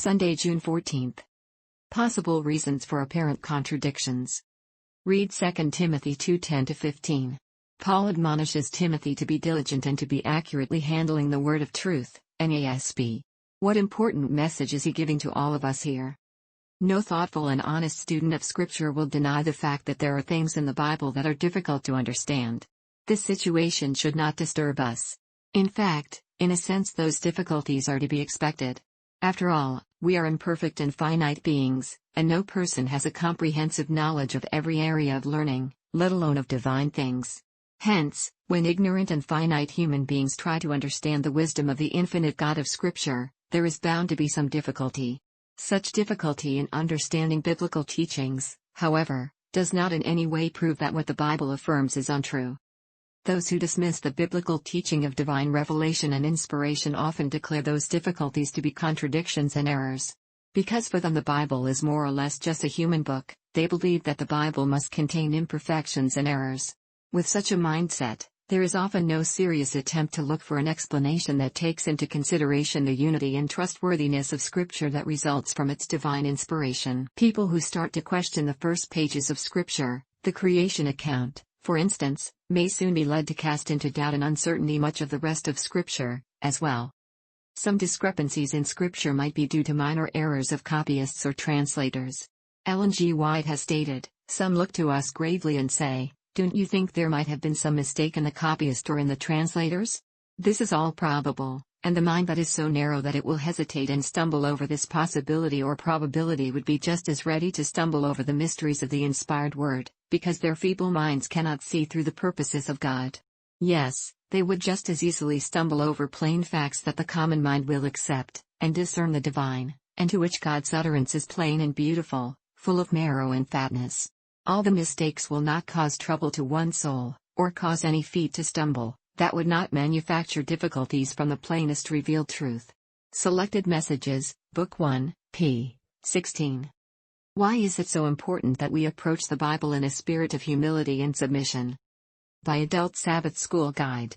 Sunday, June 14th. Possible reasons for apparent contradictions. Read 2 Timothy 2:10-15. Paul admonishes Timothy to be diligent and to be accurately handling the word of truth, NASB. What important message is he giving to all of us here? No thoughtful and honest student of Scripture will deny the fact that there are things in the Bible that are difficult to understand. This situation should not disturb us. In fact, in a sense, those difficulties are to be expected. After all, we are imperfect and finite beings, and no person has a comprehensive knowledge of every area of learning, let alone of divine things. Hence, when ignorant and finite human beings try to understand the wisdom of the infinite God of Scripture, there is bound to be some difficulty. Such difficulty in understanding biblical teachings, however, does not in any way prove that what the Bible affirms is untrue. Those who dismiss the biblical teaching of divine revelation and inspiration often declare those difficulties to be contradictions and errors. Because for them the Bible is more or less just a human book, they believe that the Bible must contain imperfections and errors. With such a mindset, there is often no serious attempt to look for an explanation that takes into consideration the unity and trustworthiness of Scripture that results from its divine inspiration. People who start to question the first pages of Scripture, the creation account, for instance, may soon be led to cast into doubt and uncertainty much of the rest of Scripture, as well. Some discrepancies in Scripture might be due to minor errors of copyists or translators. Ellen G. White has stated, "Some look to us gravely and say, 'Don't you think there might have been some mistake in the copyist or in the translators?' This is all probable, and the mind that is so narrow that it will hesitate and stumble over this possibility or probability would be just as ready to stumble over the mysteries of the inspired word, because their feeble minds cannot see through the purposes of God. Yes, they would just as easily stumble over plain facts that the common mind will accept, and discern the divine, and to which God's utterance is plain and beautiful, full of marrow and fatness. All the mistakes will not cause trouble to one soul, or cause any feet to stumble, that would not manufacture difficulties from the plainest revealed truth." Selected Messages, Book 1, p. 16. Why is it so important that we approach the Bible in a spirit of humility and submission? By Adult Sabbath School Guide.